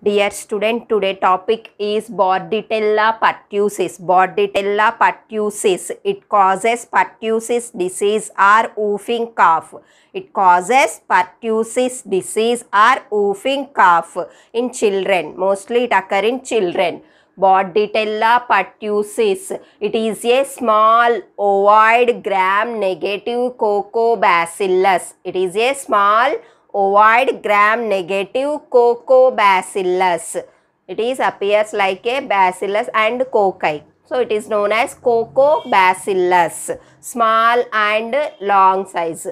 Dear student, today topic is Bordetella Partussis. Bordetella Partussis. It causes pertussis disease or whooping cough. It causes pertussis disease or whooping cough in children. Mostly it occurs in children. Bordetella Partussis. It is a small ovoid gram-negative coccobacillus. It is a small ovoid gram-negative coccobacillus. It is appears like a bacillus and cocci. So it is known as coccobacillus. Small and long size.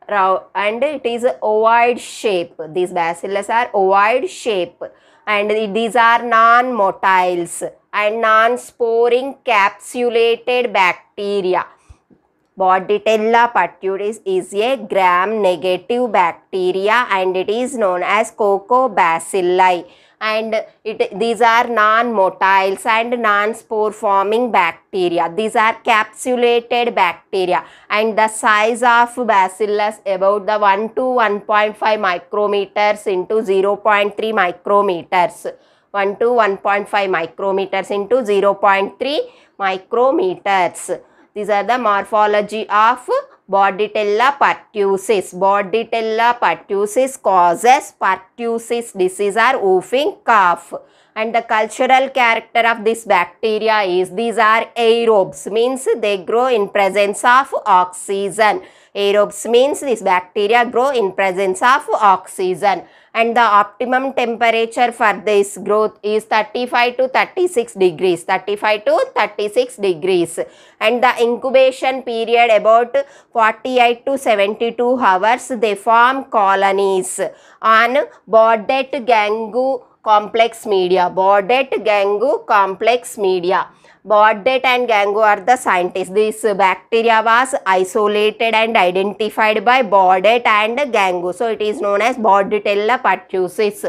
And it is ovoid shape. These bacillus are ovoid shape. And these are non-motiles and non-sporing capsulated bacteria. Bordetella partussis is a gram-negative bacteria and it is known as coccobacilli, and these are non-motiles and non-spore forming bacteria. These are capsulated bacteria and the size of bacillus about the 1 to 1.5 micrometers into 0.3 micrometers. 1 to 1.5 micrometers into 0.3 micrometers. These are the morphology of Bordetella partussis. Bordetella partussis causes pertussis disease or whooping cough. And the cultural character of this bacteria is these are aerobes, means they grow in presence of oxygen. Aerobes means this bacteria grow in presence of oxygen. And the optimum temperature for this growth is 35 to 36 degrees. 35 to 36 degrees. And the incubation period about 48 to 72 hours. They form colonies on Bordet gangu complex media. Bordet gangu complex media. Bordet and Gangu are the scientists. This bacteria was isolated and identified by Bordet and Gangu. So it is known as Bordetella partussis.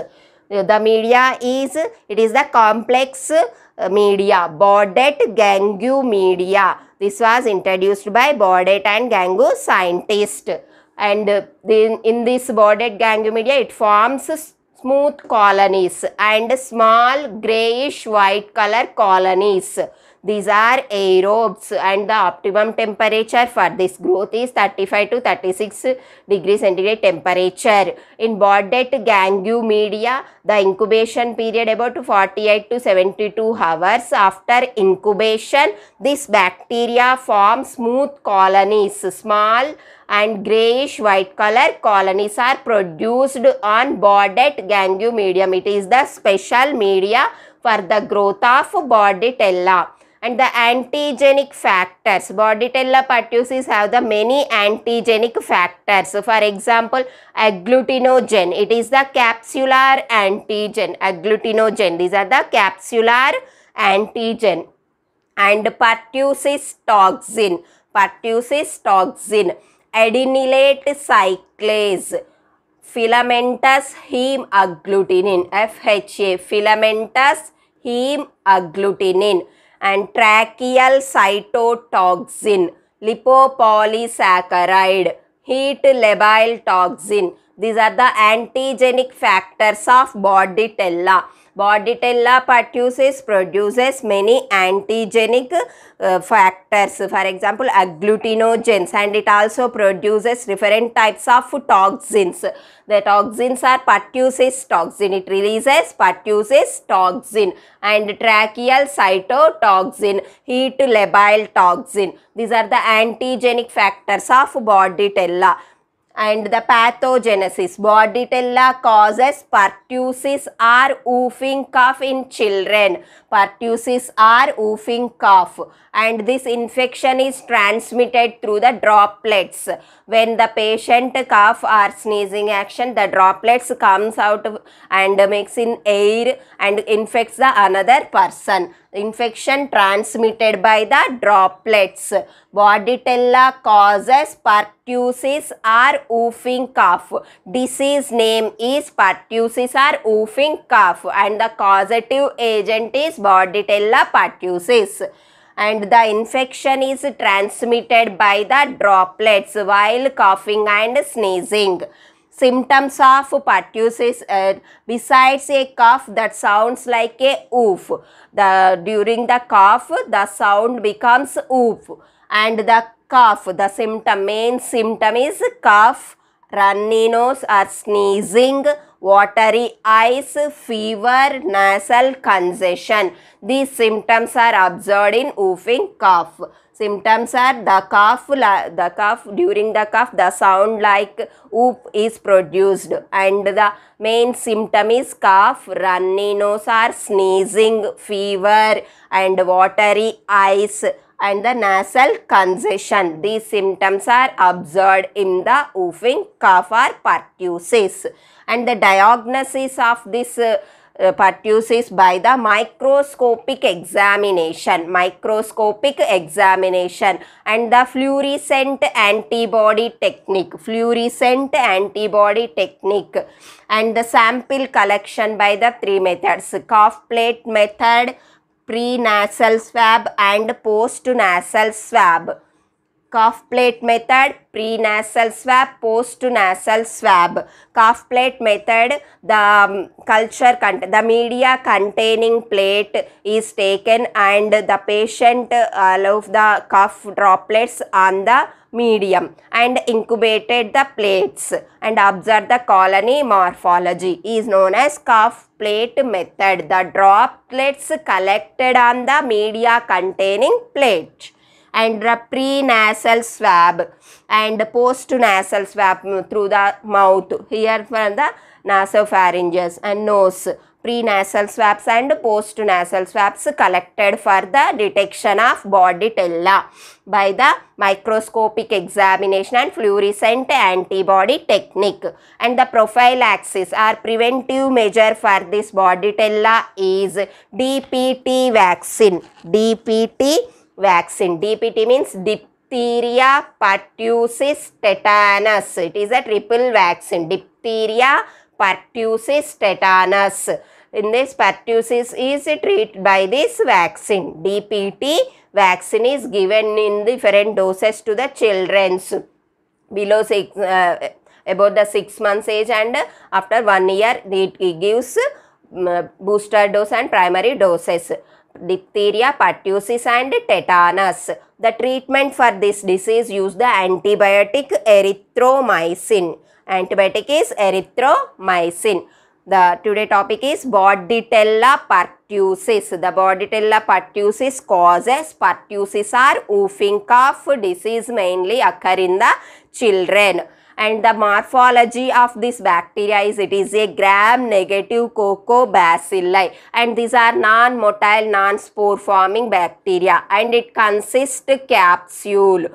The media is, it is the complex media. Bordet Gangu media. This was introduced by Bordet and Gangu scientists. And in this Bordet Gangu media, it forms smooth colonies and small grayish white color colonies. These are aerobes and the optimum temperature for this growth is 35 to 36 degrees centigrade temperature. In Bordet gangu media, the incubation period about 48 to 72 hours. After incubation, this bacteria forms smooth colonies. Small and grayish white color colonies are produced on Bordet gangu medium. It is the special media for the growth of Bordetella. And the antigenic factors. Bordetella partussis have the many antigenic factors. For example, agglutinogen. It is the capsular antigen. Agglutinogen. These are the capsular antigen. And pertussis toxin. Pertussis toxin. Adenylate cyclase. Filamentous heme agglutinin. FHA. Filamentous heme agglutinin. And tracheal cytotoxin, lipopolysaccharide, heat labile toxin. These are the antigenic factors of Bordetella. Bordetella partussis produces many antigenic factors. For example, agglutinogens, and it also produces different types of toxins. The toxins are pertussis toxin. It releases pertussis toxin and tracheal cytotoxin, heat labile toxin. These are the antigenic factors of Bordetella. And the pathogenesis. Bordetella causes pertussis or whooping cough in children. Pertussis or whooping cough. And this infection is transmitted through the droplets. When the patient cough or sneezing action, the droplets comes out and mix in air and infects the another person. Infection transmitted by the droplets. Bordetella causes pertussis or whooping cough. Disease name is pertussis or whooping cough and the causative agent is Bordetella partussis. And the infection is transmitted by the droplets while coughing and sneezing. Symptoms of pertussis, besides a cough that sounds like a oof. During the cough, the sound becomes oof. And the cough, the main symptom is cough, runny nose or sneezing, watery eyes, fever, nasal congestion. These symptoms are observed in whooping cough. Symptoms are the cough, during the cough the sound like whoop is produced, and the main symptom is cough, runny nose or sneezing, fever and watery eyes and the nasal congestion. These symptoms are observed in the whooping cough or pertussis. And the diagnosis of this pertussis by the microscopic examination and the fluorescent antibody technique and the sample collection by the three methods: cough plate method, pre-nasal swab and post-nasal swab. Cough plate method, pre-nasal swab, post-nasal swab. Cough plate method, the media containing plate is taken and the patient allows the cough droplets on the medium and incubated the plates and observe the colony morphology is known as cough plate method. The droplets collected on the media containing plate. And the pre-nasal swab and post-nasal swab through the mouth, here from the nasopharyngeus and nose. Pre-nasal swabs and post-nasal swabs collected for the detection of Bordetella by the microscopic examination and fluorescent antibody technique. And the prophylaxis or preventive measure for this Bordetella is DPT vaccine. DPT means diphtheria, pertussis, tetanus. It is a triple vaccine. Diphtheria, pertussis, tetanus. In this, pertussis is treated by this vaccine. DPT vaccine is given in different doses to the children below about the 6 months age, and after 1 year it gives booster dose and primary doses. Diphtheria, pertussis and tetanus. The treatment for this disease use the antibiotic erythromycin. Antibiotic is erythromycin. The today topic is Bordetella Partussis. The Bordetella Partussis causes pertussis or whooping cough disease mainly occur in the children. And the morphology of this bacteria is, it is a gram-negative cocobacilli, and these are non-motile, non-spore forming bacteria, and it consists capsule.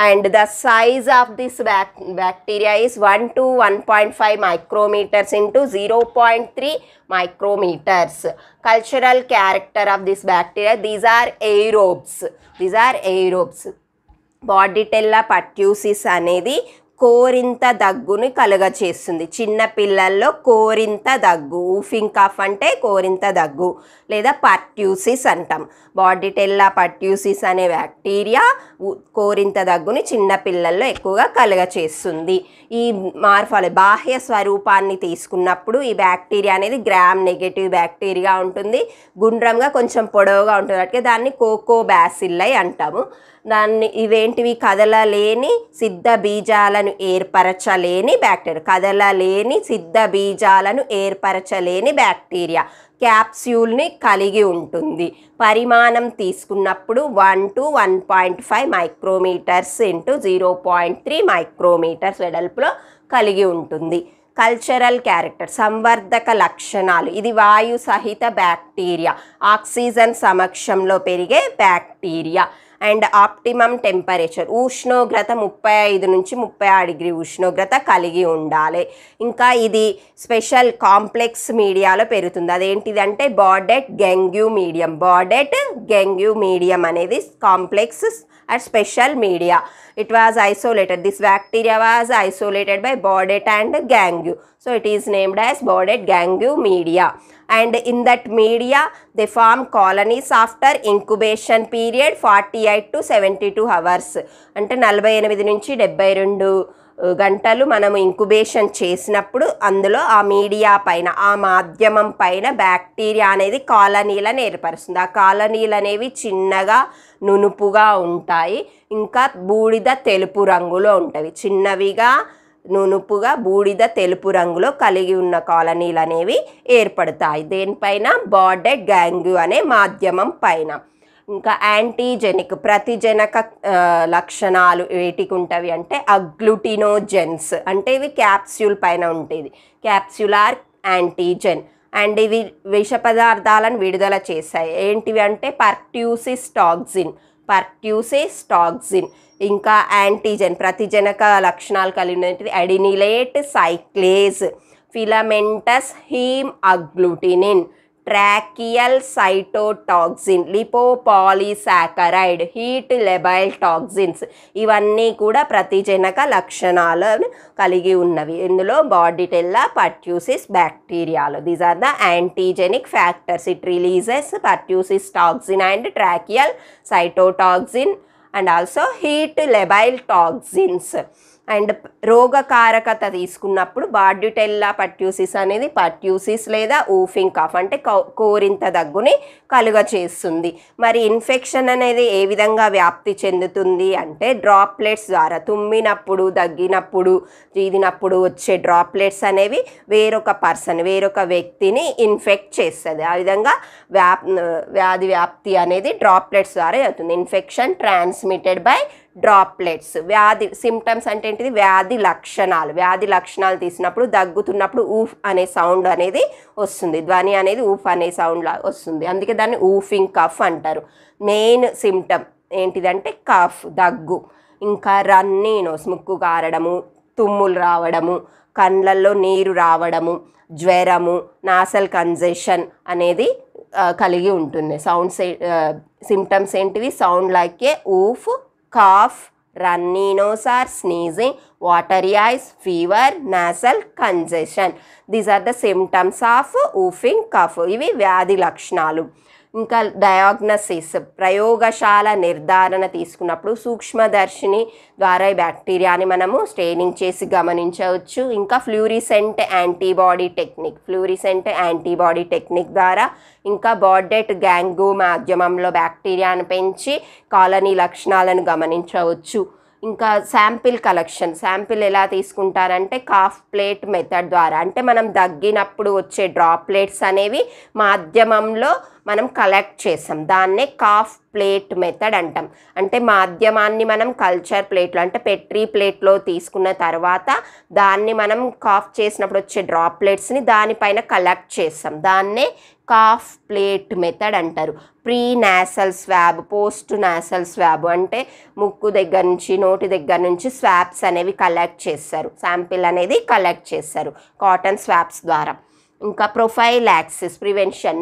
And the size of this bacteria is 1 to 1.5 micrometers into 0.3 micrometers. Cultural character of this bacteria, these are aerobes. Bordetella Partussis అనేది కోరింత దగ్గుని కలుగచేస్తుంది. చిన్న పిల్లల్లో కోరింత దగ్గు, whooping cough అంటే కోరింత దగ్గు లేదా పర్ట్యూసిస్ అంటాం. బార్డిటెల్లా పర్ట్యూసిస్ అనే bacteria కోరింత దగ్గుని చిన్న పిల్లల్లో ఎక్కువగా కలుగచేస్తుంది. ఈ మార్ఫాలజీ బాహ్య స్వరూపాన్ని తీసుకున్నప్పుడు ఈ బ్యాక్టీరియా అనేది గ్రామ్ నెగటివ్ బ్యాక్టీరియా ఉంటుంది, గుండ్రంగా కొంచెం పొడవుగా ఉంటుంది, అంటే దాన్ని కోకోబాసిల్లై అంటాము. ఇవేంటివి? కదలలేని సిద్ధ బీజాలను ఏర్పరచలేని బ్యాక్టీరియా క్యాప్స్యూల్ని కలిగి ఉంటుంది. పరిమాణం తీసుకున్నప్పుడు 1 to 1.5 మైక్రోమీటర్స్ ఇంటూ 0.3 మైక్రోమీటర్స్ వెడల్పులో కలిగి ఉంటుంది. కల్చరల్ క్యారెక్టర్, సంవర్ధక లక్షణాలు. ఇది వాయు సహిత బ్యాక్టీరియా, ఆక్సిజన్ సమక్షంలో పెరిగే బ్యాక్టీరియా. అండ్ ఆప్టిమమ్ టెంపరేచర్, ఉష్ణోగ్రత 35 నుంచి 36 డిగ్రీ ఉష్ణోగ్రత కలిగి ఉండాలి. ఇంకా ఇది స్పెషల్ కాంప్లెక్స్ మీడియాలో పెరుగుతుంది. అదేంటిది అంటే బార్డెట్ గెంగ్యూ మీడియం అనేది complex and special media. It was isolated. This bacteria was isolated by Bordet and Gangue. So it is named as Bordet Gangue media. And in that media, they form colonies after incubation period 48 to 72 hours. అంటే 48 నుంచి 72 గంటలు మనం incubation చేసినప్పుడు అందులో ఆ media పైన ఆ మాధ్యమం పైన బ్యాక్టీరియా అనేది కాలనీలను ఏర్పరుస్తుంది. ఆ కాలనీలు అనేవి చిన్నగా నునుపుగా ఉంటాయి, ఇంకా బూడిద తెలుపు రంగులో ఉంటాయి. చిన్నవిగా నునుపుగా బూడిద తెలుపు రంగులో కలిగి ఉన్న కాలనీలు అనేవి ఏర్పడతాయి. దేనిపైన? బార్డెడ్ గ్యాంగ్యూ అనే మాధ్యమం పైన. ఇంకా యాంటీజెనిక్ ప్రతిజనక లక్షణాలు వేటికి ఉంటవి అంటే అగ్లూటినోజెన్స్, అంటే ఇవి క్యాప్స్యూల్ పైన ఉంటుంది, క్యాప్స్యులార్ యాంటీజెన్. అండ్ ఇవి విష పదార్థాలను విడుదల చేస్తాయి. ఏంటివి అంటే పర్ట్యూసిస్ టాక్సిన్. ఇంకా యాంటీజెన్ ప్రతిజనక లక్షణాలు కలిగినది adenylate cyclase, filamentous hemagglutinin, tracheal cytotoxin, lipopolysaccharide, heat labile toxins. ఇవన్నీ కూడా ప్రతిజనక లక్షణాలను కలిగి ఉన్నవి ఇందులో బార్డిటెల్లా పర్ట్యూసిస్ బ్యాక్టీరియాలో. These are the antigenic factors. It releases pertussis toxin and tracheal cytotoxin and also heat labile toxins. And రోగకారకత తీసుకున్నప్పుడు బార్డిటెల్లా పర్ట్యూసిస్ అనేది పర్ట్యూసిస్ లేదా ఊఫింగ్ కాఫ్ అంటే కోరింత దగ్గుని కలుగచేస్తుంది. మరి ఇన్ఫెక్షన్ అనేది ఏ విధంగా వ్యాప్తి చెందుతుంది అంటే డ్రాప్లెట్స్ ద్వారా. తుమ్మినప్పుడు, దగ్గినప్పుడు, చీదినప్పుడు వచ్చే డ్రాప్లెట్స్ అనేవి వేరొక వ్యక్తిని ఇన్ఫెక్ట్ చేస్తుంది. ఆ విధంగా వ్యాధి వ్యాప్తి అనేది డ్రాప్లెట్స్ ద్వారా అవుతుంది. Infection transmitted by droplets. వ్యాధి సిమ్టమ్స్ అంటే ఏంటిది? వ్యాధి లక్షణాలు తీసినప్పుడు దగ్గుతున్నప్పుడు ఊఫ్ అనే సౌండ్ అనేది వస్తుంది, ధ్వని అనేది ఊఫ్ అనే సౌండ్ లా వస్తుంది, అందుకే దాన్ని ఊఫింగ్ కఫ్ అంటారు. మెయిన్ సిమ్టమ్ ఏంటిదంటే కఫ్, దగ్గు. ఇంకా రన్నీ నోస్, ముక్కు కారడము, తుమ్ములు రావడము, కళ్ళల్లో నీరు రావడము, జ్వరము, నాసల్ కంజెషన్ అనేది కలిగి ఉంటుంది. సిమ్టమ్స్ ఏంటివి? Sound like A hoof, cough, runny nose or sneezing, watery eyes, fever, nasal congestion. These are the symptoms of whooping cough. ఇవి వ్యాధి లక్షణాలు. ఇంకా డయాగ్నసిస్, ప్రయోగశాల నిర్ధారణ తీసుకున్నప్పుడు సూక్ష్మదర్శిని ద్వారా ఈ బ్యాక్టీరియాని మనము స్టెయినింగ్ చేసి గమనించవచ్చు. ఇంకా ఫ్లూరిసెంట్ యాంటీబాడీ టెక్నిక్ ద్వారా, ఇంకా బార్డెట్ గ్యాంగ్యూ మాధ్యమంలో బ్యాక్టీరియాను పెంచి కాలనీ లక్షణాలను గమనించవచ్చు. ఇంకా శాంపిల్ ఎలా తీసుకుంటారంటే కాఫ్ ప్లేట్ మెథడ్ ద్వారా. అంటే మనం దగ్గినప్పుడు వచ్చే డ్రాప్లెట్స్ అనేవి మాధ్యమంలో మనం కలెక్ట్ చేసాం, దాన్నే కాఫ్ ప్లేట్ మెథడ్ అంటాం. అంటే మాధ్యమాన్ని మనం కల్చర్ ప్లేట్లో అంటే పెట్రీ ప్లేట్లో తీసుకున్న తర్వాత దాన్ని మనం కాఫ్ చేసినప్పుడు వచ్చే డ్రాప్లెట్స్ని దానిపైన కలెక్ట్ చేస్తాం, దాన్నే కాఫ్ ప్లేట్ మెథడ్ అంటారు. Pre nasal swab, post nasal swab అంటే ముక్కు దగ్గర నుంచి నోటి దగ్గర నుంచి స్వాబ్స్ అనేవి కలెక్ట్ చేస్తారు, శాంపిల్ అనేది కలెక్ట్ చేస్తారు కాటన్ స్వాబ్స్ ద్వారా. ఇంకా ప్రొఫైలాక్సిస్, ప్రివెన్షన్,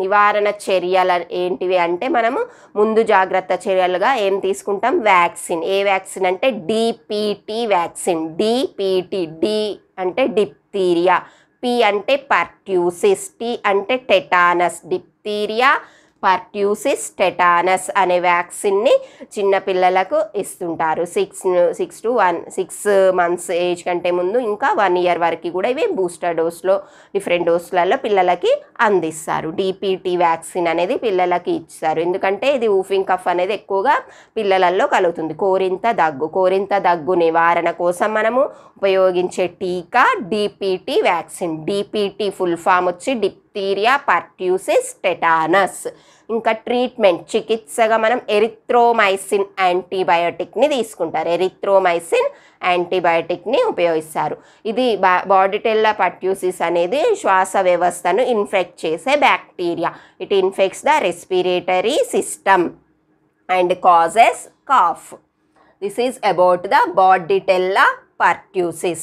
నివారణ చర్యలు ఏంటివి అంటే మనము ముందు జాగ్రత్త చర్యలుగా ఏం తీసుకుంటాం? వ్యాక్సిన్. ఏ వ్యాక్సిన్ అంటే డిపిటి వ్యాక్సిన్. డి అంటే డిప్తీరియా, పి అంటే పర్ట్యూసిస్, టి అంటే టెటానస్. డిప్తీరియా, పర్ట్యూసిస్, టెటానస్ అనే వ్యాక్సిన్ని చిన్నపిల్లలకు ఇస్తుంటారు. 6 months ఏజ్ కంటే ముందు, ఇంకా 1 year వరకు కూడా ఇవి బూస్టర్ డోస్లో డిఫరెంట్ డోస్లలో పిల్లలకి అందిస్తారు. డిపిటి వ్యాక్సిన్ అనేది పిల్లలకి ఇస్తారు, ఎందుకంటే ఇది ఊఫింగ్ కఫ్ అనేది ఎక్కువగా పిల్లలలో కలుగుతుంది. కోరింత దగ్గు నివారణ కోసం మనము ఉపయోగించే టీకా DPT vaccine. DPT full form వచ్చి డిప్తీరియా పర్ట్యూసిస్ టెటానస్. ఇంకా ట్రీట్మెంట్, చికిత్సగా మనం ఎరిథ్రోమైసిన్ యాంటీబయోటిక్ని తీసుకుంటారు. ఎరిథ్రోమైసిన్ యాంటీబయోటిక్ని ఉపయోగిస్తారు. ఇది బార్డిటెల్లా పర్ట్యూసిస్ అనేది శ్వాస వ్యవస్థను ఇన్ఫెక్ట్ చేసే bacteria. It infects the respiratory system and causes cough. This is about the Bordetella Partussis.